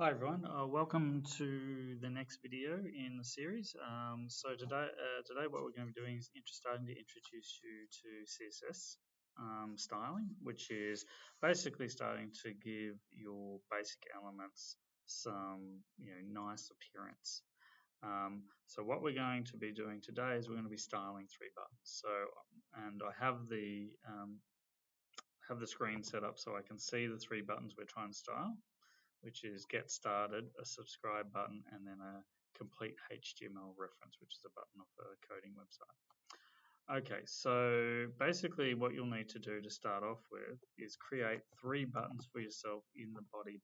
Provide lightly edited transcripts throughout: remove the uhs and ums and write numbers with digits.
Hi everyone, welcome to the next video in the series. Today what we're going to be doing is starting to introduce you to CSS styling, which is basically starting to give your basic elements some nice appearance. So what we're going to be doing today is we're going to be styling three buttons. And I have the screen set up so I can see the three buttons we're trying to style, which is get started, a subscribe button, and then a complete HTML reference, which is a button of a coding website. Okay, so basically what you'll need to do to start off with is create three buttons for yourself in the body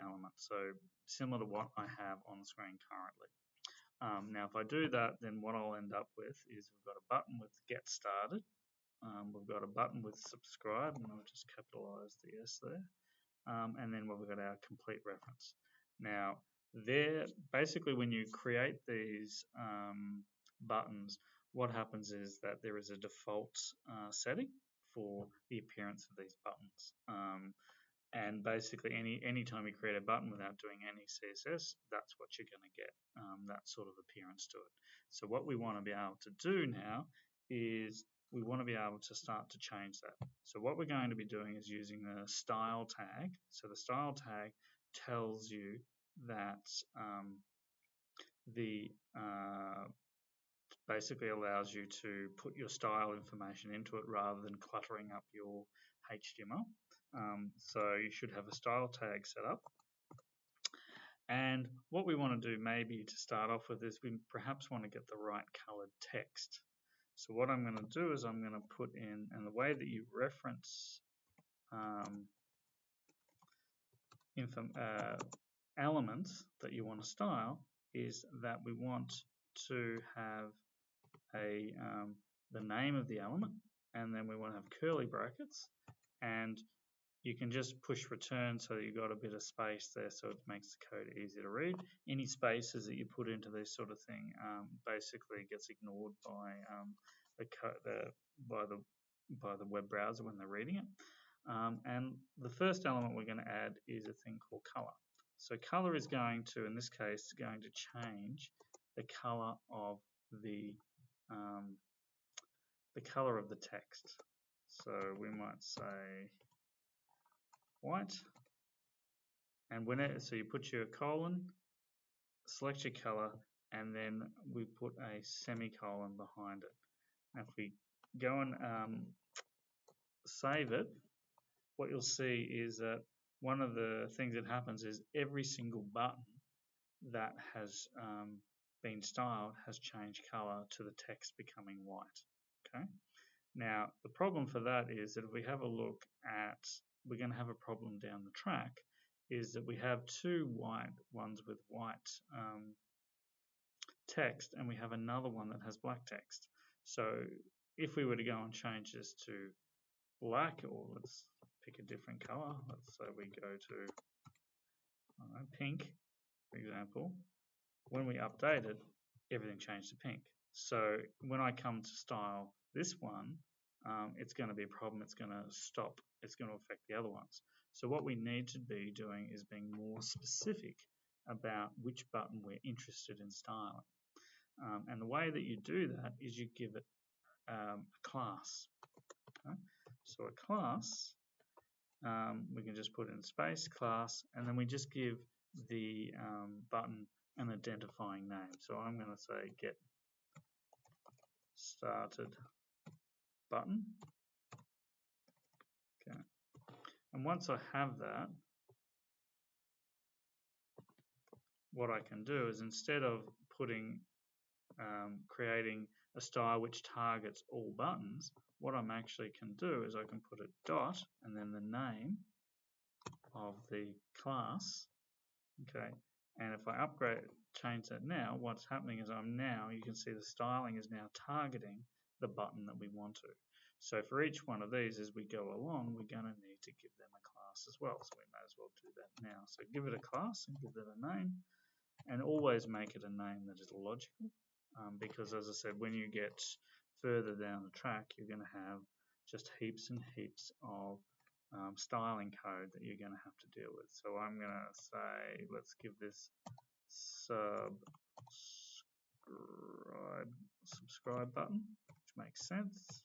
element. So similar to what I have on the screen currently. Now, if I do that, then what I'll end up with is we've got a button with get started. We've got a button with subscribe, and I'll just capitalize the S there. And then we've got our complete reference. Now, basically when you create these buttons, what happens is that there is a default setting for the appearance of these buttons. And basically any time you create a button without doing any CSS, that's what you're going to get, that sort of appearance to it. So what we want to be able to do now is we want to be able to start to change that. So what we're going to be doing is using the style tag. So the style tag tells you that basically allows you to put your style information into it rather than cluttering up your HTML. So you should have a style tag set up. And what we want to do maybe to start off with is we perhaps want to get the right colored text. So what I'm going to do is I'm going to put in, and the way that you reference elements that you want to style is that we want to have the name of the element, and then we want to have curly brackets, and you can just push return so that you've got a bit of space there so it makes the code easy to read. Any spaces that you put into this sort of thing basically gets ignored by by the web browser when they're reading it. And the first element we're going to add is a thing called color. So color is going to, in this case, going to change the color of the text. So we might say white, and so you put your colon, select your color, and then we put a semicolon behind it. Now if we go and save it, what you'll see is that one of the things that happens is every single button that has been styled has changed color to the text becoming white. Okay. Now the problem for that is that if we have a look at, we're going to have a problem down the track, is that we have two white ones with white text, and we have another one that has black text. So if we were to go and change this to black, or let's pick a different color, let's say we go to pink, for example, when we update it, everything changed to pink. So when I come to style this one, it's going to be a problem. It's going to stop. It's going to affect the other ones. So what we need to be doing is being more specific about which button we're interested in styling. And the way that you do that is you give it a class. Okay? So a class, we can just put in space class, and then we just give the button an identifying name. So I'm going to say get started button. Okay. And once I have that, what I can do is instead of creating a style which targets all buttons, what I'm actually can do is I can put a dot and then the name of the class. Okay. And if I change that now, what's happening is you can see the styling is now targeting the button that we want to. So for each one of these, as we go along, we're going to need to give them a class as well. So we may as well do that now. So give it a class and give it a name, and always make it a name that is logical, because as I said, when you get further down the track, you're going to have just heaps and heaps of styling code that you're going to have to deal with. So I'm going to say, let's give this subscribe button, which makes sense.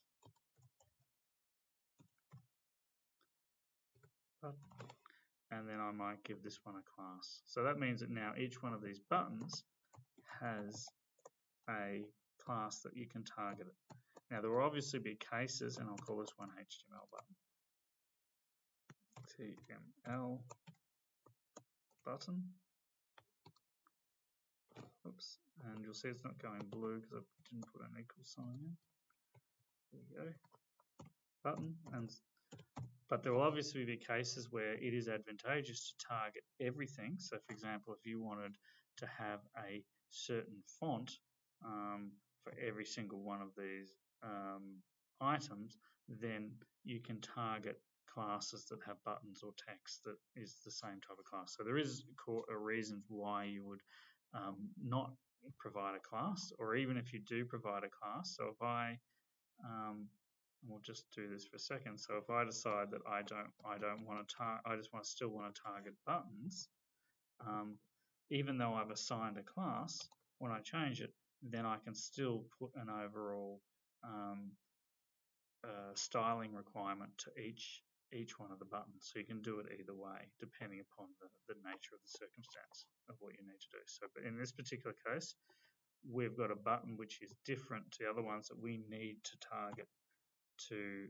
And then I might give this one a class. So that means that now each one of these buttons has a class that you can target it. Now there will obviously be cases, and I'll call this one HTML button. HTML button. Oops, and you'll see it's not going blue because I didn't put an equal sign in. There we go. Button, but there will obviously be cases where it is advantageous to target everything. So, for example, if you wanted to have a certain font for every single one of these items, then you can target classes that have buttons or text that is the same type of class. So there is a reason why you would not provide a class, or even if you do provide a class. So if I we'll just do this for a second. So if I decide that I don't want to I just still want to target buttons, even though I've assigned a class, when I change it, then I can still put an overall styling requirement to each one of the buttons. So you can do it either way, depending upon the nature of the circumstance of what you need to do. So, but in this particular case, we've got a button which is different to the other ones that we need to target to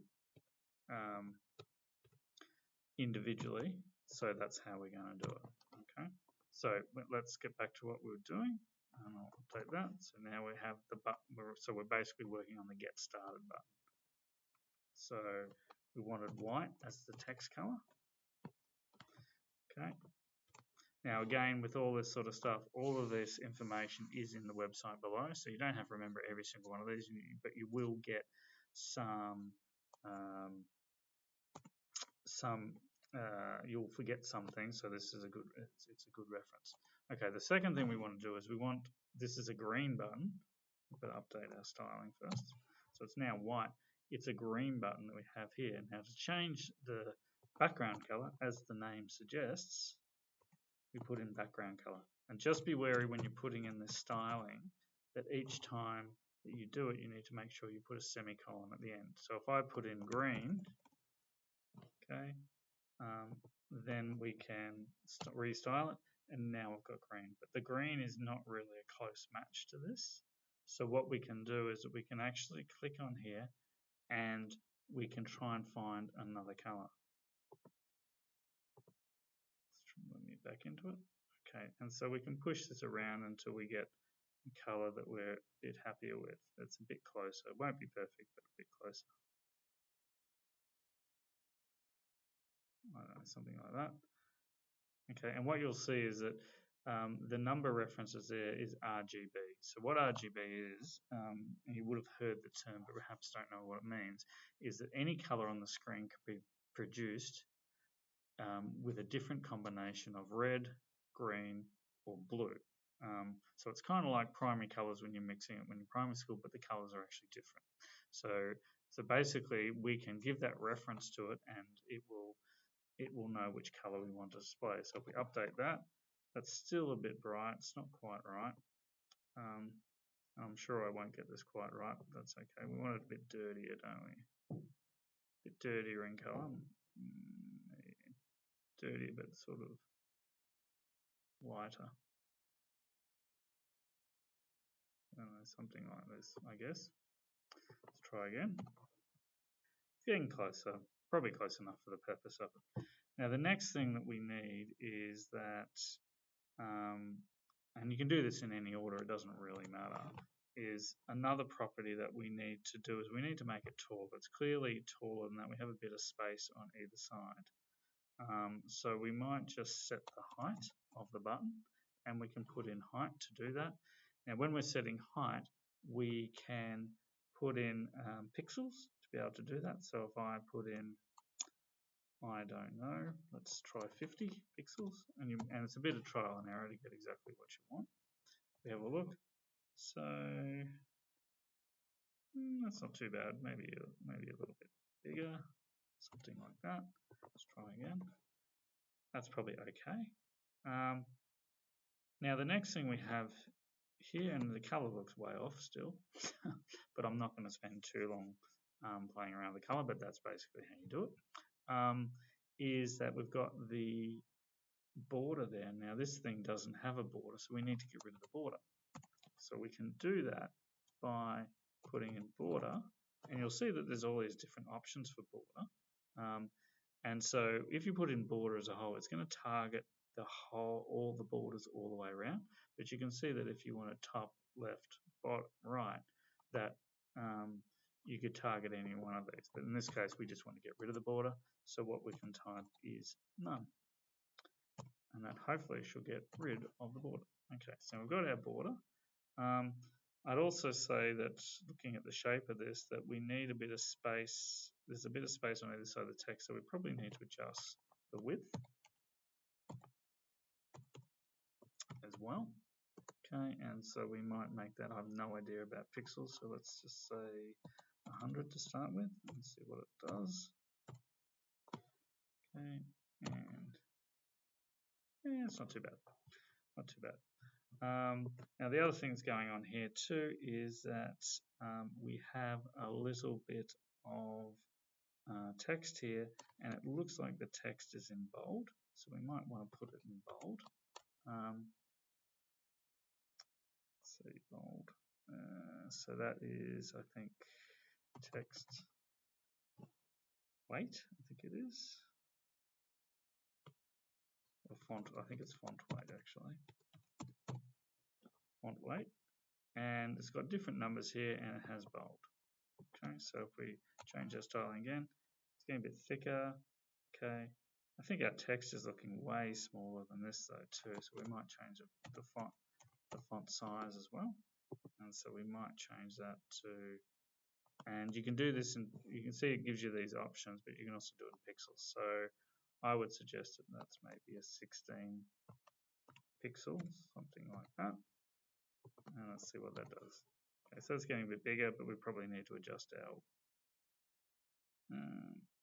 individually. So that's how we're going to do it. Okay. So let's get back to what we were doing. And I'll update that. So now we have the button. So we're basically working on the get started button. So we wanted white as the text color. Okay. Now again, with all this sort of stuff, all of this information is in the website below. So you don't have to remember every single one of these, but you will get some. You'll forget some things, so this is a good. It's a good reference. Okay. The second thing we want to do is this is a green button. We've got to update our styling first. So it's now white. It's a green button that we have here. Now to change the background color, as the name suggests, we put in background color. And just be wary when you're putting in this styling that each time that you do it, you need to make sure you put a semicolon at the end. So if I put in green, okay, then we can restyle it, and now we've got green. But the green is not really a close match to this. So what we can do is that we can actually click on here and we can try and find another color. Let me back into it. Okay, and so we can push this around until we get a color that we're a bit happier with. It's a bit closer. It won't be perfect, but a bit closer. I don't know, something like that. Okay, and what you'll see is that the number references there is RGB. So what RGB is, and you would have heard the term, but perhaps don't know what it means, is that any color on the screen can be produced with a different combination of red, green, or blue. So it's kind of like primary colors when you're mixing it when you're primary school, but the colors are actually different. So basically, we can give that reference to it, and it will know which color we want to display. So if we update that, that's still a bit bright. It's not quite right. I'm sure I won't get this quite right, but that's okay. We want it a bit dirtier, don't we? A bit dirtier in color. Dirty, but sort of lighter. Something like this, I guess. Let's try again. It's getting closer, probably close enough for the purpose of it. Now the next thing that we need is that, and you can do this in any order, it doesn't really matter, is another property that we need to do is we need to make it tall. It's clearly taller than that. We have a bit of space on either side. So we might just set the height of the button, and we can put in height to do that. Now when we're setting height, we can put in pixels to be able to do that. So if I put in, I don't know, let's try 50 pixels, and it's a bit of trial and error to get exactly what you want. We have a look. So that's not too bad. Maybe a little bit bigger. something like that. Let's try again. That's probably okay. Now the next thing we have here, and the color looks way off still, but I'm not going to spend too long playing around with the color, but that's basically how you do it. Is that we've got the border there. Now this thing doesn't have a border, so we need to get rid of the border. So we can do that by putting in border, and you'll see that there's all these different options for border. And so if you put in border as a whole, it's going to target the whole, all the borders all the way around. But you can see that if you want to top, left, bottom, right, that you could target any one of these. But in this case, we just want to get rid of the border. So what we can type is none. And that hopefully should get rid of the border. Okay, so we've got our border. I'd also say that looking at the shape of this, that we need a bit of space. There's a bit of space on either side of the text, so we probably need to adjust the width as well. Okay, and so we might make that, I have no idea about pixels, so let's just say 100 to start with and see what it does. Okay, and yeah, it's not too bad. Not too bad. Now the other things going on here too is that we have a little bit of text here, and it looks like the text is in bold, so we might want to put it in bold. Let's see, bold. So that is, I think, text weight, I think it is. Or font, I think it's font weight actually. Font weight. And it's got different numbers here and it has bold. Okay, so if we change our styling again, it's getting a bit thicker. Okay, I think our text is looking way smaller than this though too, so we might change the font size as well. And so we might change that to, and you can do this, and you can see it gives you these options, but you can also do it in pixels. So I would suggest that that's maybe a 16 pixels, something like that. And let's see what that does. Okay, so it's getting a bit bigger, but we probably need to adjust our,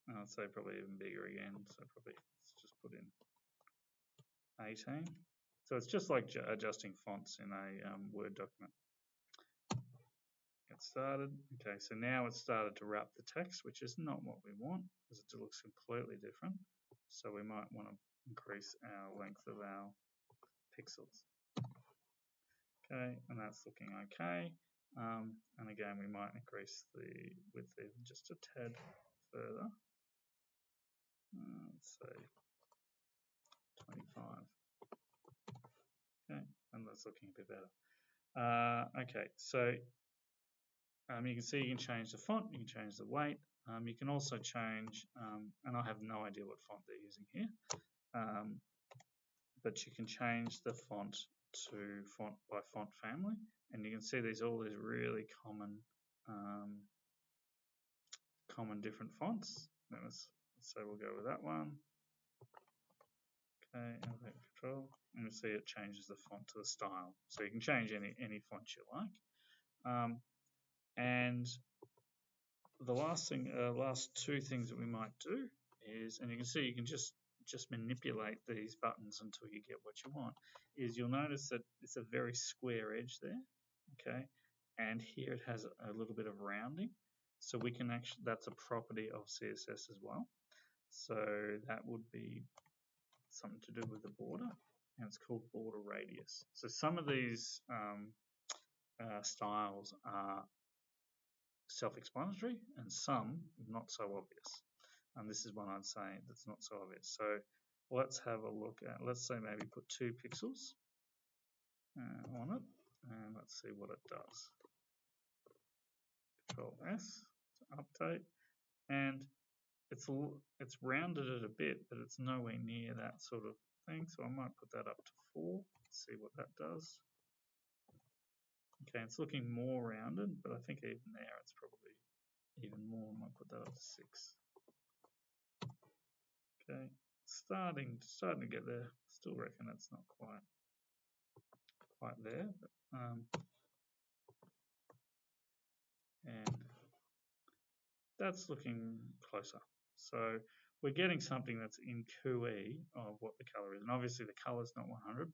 I'd say probably even bigger again. So probably let's just put in 18. So it's just like adjusting fonts in a Word document. Get started. Okay, so now it's started to wrap the text, which is not what we want because it looks completely different. So we might want to increase our length of our pixels. Okay, and that's looking okay. And again, we might increase the width even just a tad further. Let's say 25. Okay, and that's looking a bit better. Okay, so you can see you can change the font, you can change the weight, you can also change, and I have no idea what font they're using here, but you can change the font to font by font family, and you can see there's all these really common different fonts. Let's say we'll go with that one. Okay, and hit Control, and you'll see it changes the font to the style. So you can change any font you like. And the last two things that we might do is, and you can see you can just manipulate these buttons until you get what you want, is you'll notice that it's a very square edge there, okay, and here it has a little bit of rounding, so we can actually, that's a property of CSS as well, so that would be something to do with the border, and it's called border radius. So some of these styles are self-explanatory and some not so obvious, and this is one I'd say that's not so obvious. So let's have a look at, let's say maybe put 2 pixels on it, and let's see what it does. Control S to update, and it's rounded it a bit, but it's nowhere near that sort of thing, so I might put that up to 4, see what that does. Okay, it's looking more rounded, but I think even there it's probably even more. I might put that up to 6. Okay, starting to get there. Still reckon it's not quite there, but, and that's looking closer. So we're getting something that's in QE of what the color is. And obviously the color is not 100%,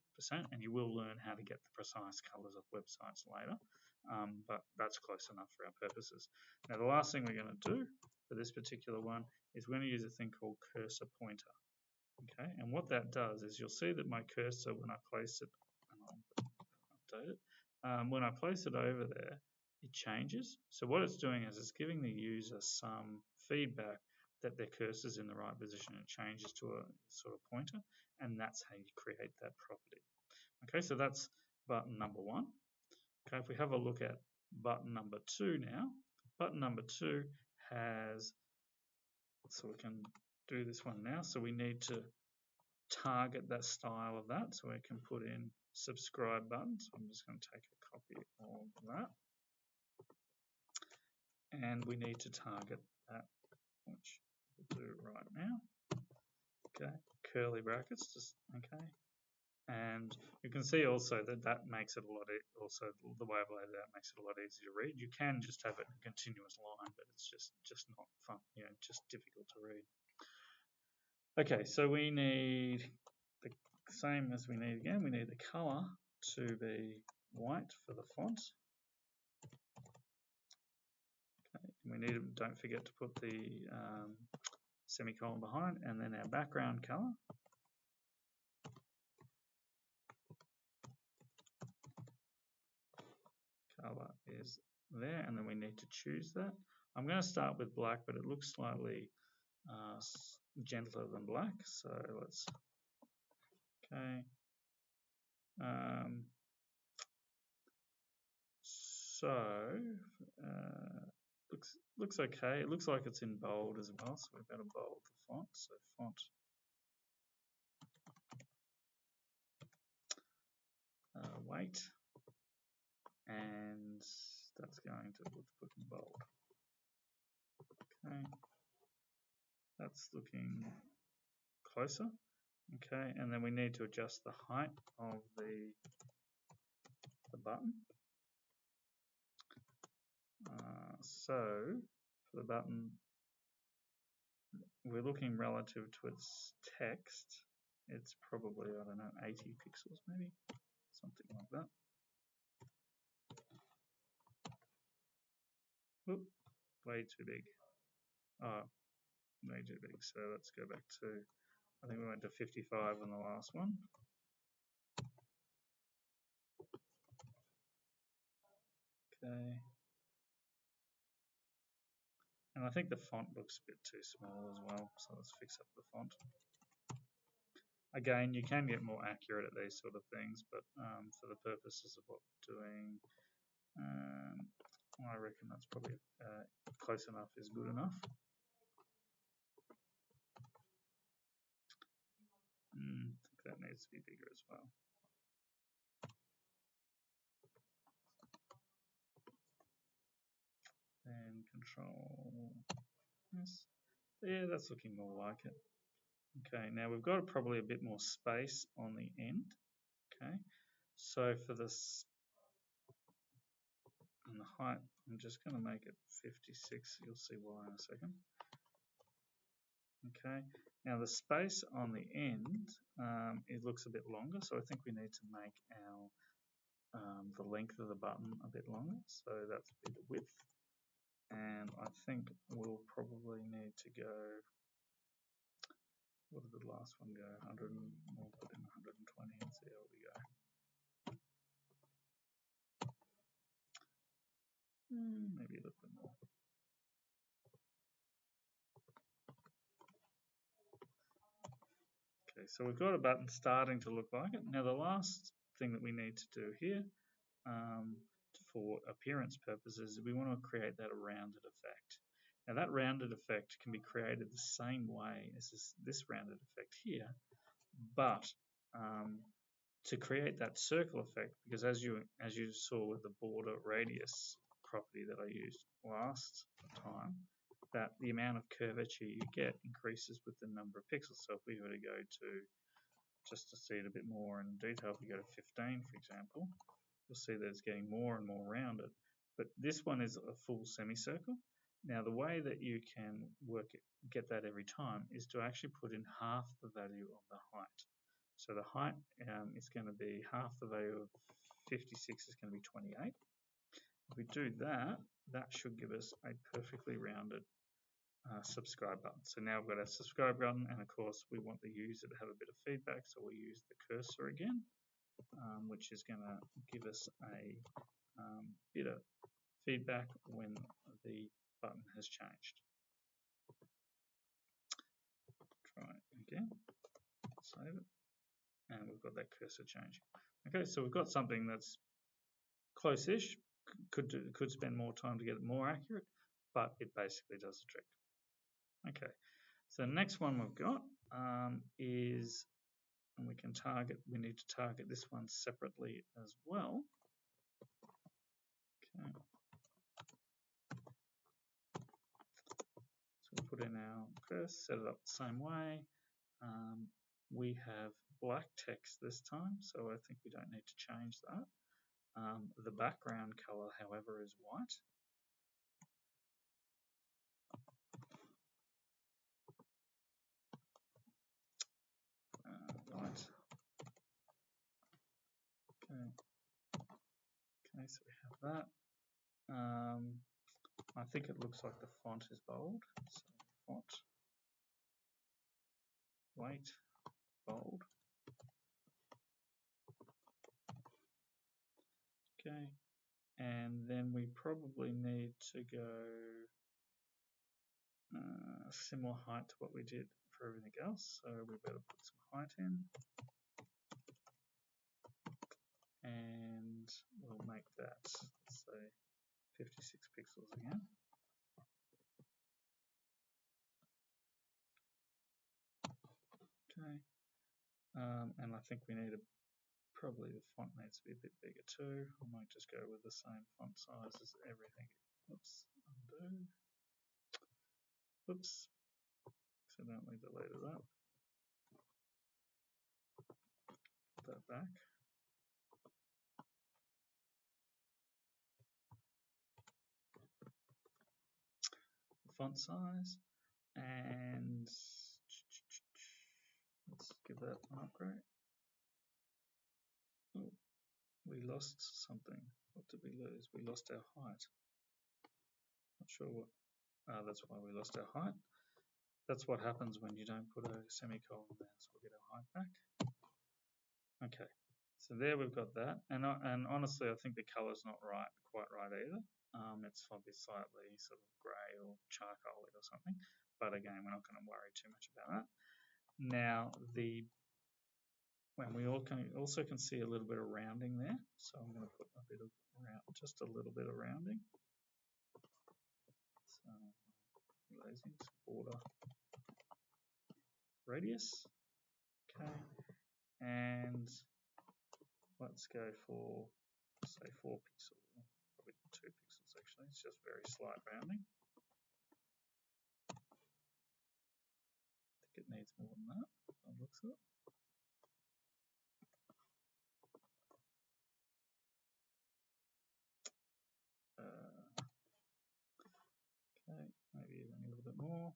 and you will learn how to get the precise colors of websites later. But that's close enough for our purposes. Now the last thing we're going to do for this particular one is we're going to use a thing called cursor pointer. Okay, and what that does is you'll see that my cursor, when I place it, and I'll update it, when I place it over there, it changes. So what it's doing is it's giving the user some feedback that their cursor's in the right position. It changes to a sort of pointer, and that's how you create that property. Okay, so that's button number 1. Okay, if we have a look at button number 2 now, button number 2 has, so we can do this one now, so we need to target that style of that, so we can put in subscribe button. So I'm just going to take a copy of that, and we need to target that, which we'll do right now. Okay, curly brackets, just okay. And you can see also that that makes it a lot, also the way I've laid it out makes it a lot easier to read. You can just have it in a continuous line, but it's just not fun, just difficult to read. Okay, so we need the same as we need again. We need the color to be white for the font. Okay, we need, don't forget to put the semicolon behind, and then our background color. Color is there, and then we need to choose that. I'm going to start with black, but it looks slightly gentler than black, so let's, okay. Looks okay. It looks like it's in bold as well, so we've got to bold the font. So font weight, and that's going to put in bold. Okay, that's looking closer. Okay, and then we need to adjust the height of the button. So for the button, we're looking relative to its text. It's probably, I don't know, 80 pixels maybe, something like that. Oop, way too big. Oh, way too big. So let's go back to, I think we went to 55 on the last one. Okay. And I think the font looks a bit too small as well, so let's fix up the font. Again, you can get more accurate at these sort of things, but for the purposes of what we're doing, I reckon that's probably close enough is good enough. I think that needs to be bigger as well. And control this. Yeah, that's looking more like it. Okay, now we've got probably a bit more space on the end. Okay, so for this, and the height, I'm just going to make it 56. You'll see why in a second. Okay, now the space on the end, it looks a bit longer, so I think we need to make our the length of the button a bit longer. So that's a bit of width, and I think we'll probably need to go. What did the last one go? 100. We'll put in 120 and see how we go. Maybe a little bit more. Okay, so we've got a button starting to look like it. Now the last thing that we need to do here for appearance purposes, we want to create that rounded effect. Now that rounded effect can be created the same way as this rounded effect here, but to create that circle effect, because as you saw with the border radius property that I used last time, that the amount of curvature you get increases with the number of pixels. So if we were to go to, just to see it a bit more in detail, if we go to 15, for example, you'll see that it's getting more and more rounded. But this one is a full semicircle, Now, the way that you can get that every time is to actually put in half the value of the height. So the height is going to be half the value of 56 is going to be 28. If we do that, that should give us a perfectly rounded subscribe button. So now we've got our subscribe button, and of course we want the user to have a bit of feedback, so we use the cursor again, which is going to give us a bit of feedback when the button has changed. Try it again, save it, and we've got that cursor changing. Okay, so we've got something that's close-ish, could spend more time to get it more accurate, but it basically does the trick. Okay, so the next one we've got is, and we need to target this one separately as well. Okay. So we put in our cursor, set it up the same way. We have black text this time, so I think we don't need to change that. The background color, however, is white. White. Okay. Okay, so we have that. I think it looks like the font is bold. So font, weight, bold. Okay, and then we probably need to go similar height to what we did for everything else. So we better put some height in, and we'll make that, let's say, 56 pixels again. Okay, and I think we need probably the font needs to be a bit bigger too. I might just go with the same font size as everything. Oops, undo. Oops, accidentally deleted that. Put that back. Font size, and let's give that an upgrade. Oh, we lost something. What did we lose? We lost our height. Not sure what. That's why we lost our height. That's what happens when you don't put a semicolon there. So we'll get our height back. Okay, so there we've got that. And honestly, I think the color's not quite right either. It's probably slightly sort of grey or charcoaly or something. But again, we're not going to worry too much about that. Now, when we also can see a little bit of rounding there. So I'm going to put a bit of just a little bit of rounding. So lazy, border radius. Okay, and let's go for say 4 pixels, probably 2 pixels actually. It's just very slight rounding. I think it needs more than that by the looks of it. Okay, maybe even a little bit more.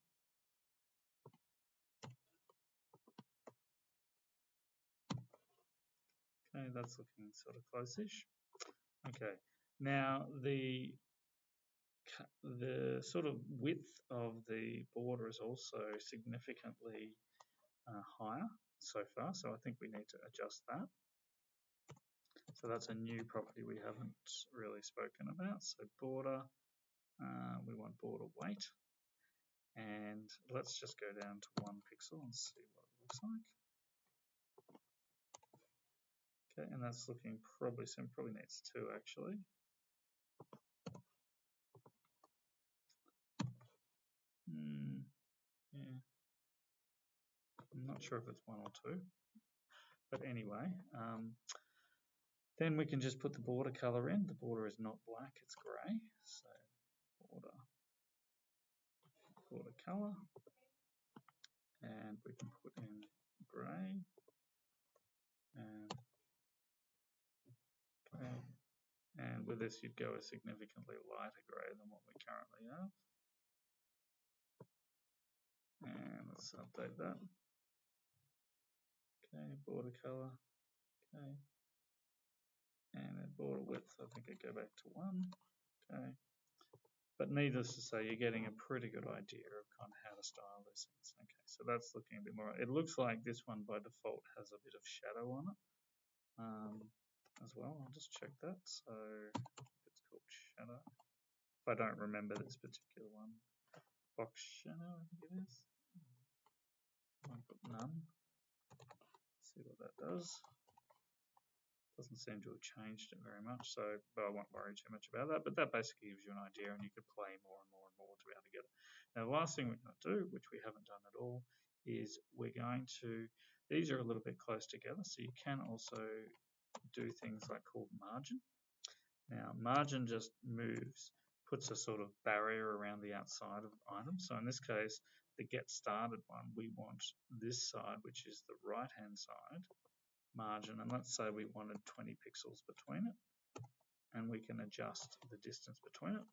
Okay, that's looking sort of close-ish. Okay, now the sort of width of the border is also significantly higher so far, so I think we need to adjust that. So that's a new property we haven't really spoken about. So border, we want border weight, and let's just go down to 1 pixel and see what it looks like. Okay, and that's looking probably needs 2 actually. Yeah, I'm not sure if it's 1 or 2, but anyway, then we can just put the border color in. The border is not black, it's grey. So border color, and we can put in grey and grey. And with this, you'd go a significantly lighter grey than what we currently have. And let's update that. Okay, border color. Okay. And then border width, I think I go back to 1. Okay. But needless to say, you're getting a pretty good idea of kind of how to style these things. Okay, so that's looking a bit more. It looks like this one by default has a bit of shadow on it as well. I'll just check that. So it's called shadow. If I don't remember this particular one, box shadow, I think it is. I'll put none. See what that does. Doesn't seem to have changed it very much, so but I won't worry too much about that. But that basically gives you an idea, and you could play more and more and more to be able to get it. Now, the last thing we're going to do, which we haven't done at all, is we're going to. These are a little bit close together, so you can also do things like called margin. Now, margin just moves, puts a sort of barrier around the outside of items. So in this case, the get started one, we want this side, which is the right hand side margin, and let's say we wanted 20 pixels between it, and we can adjust the distance between it,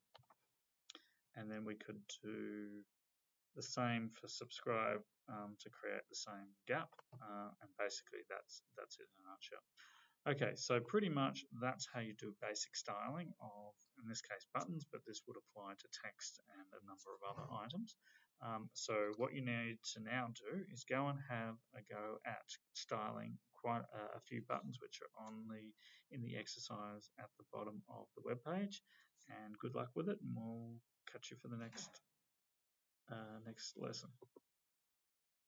and then we could do the same for subscribe to create the same gap, and basically that's it in a nutshell. Okay, so pretty much that's how you do basic styling of, in this case, buttons, but this would apply to text and a number of other items. So what you need to now do is go and have a go at styling quite a few buttons which are in the exercise at the bottom of the web page. And good luck with it, and we'll catch you for the next lesson.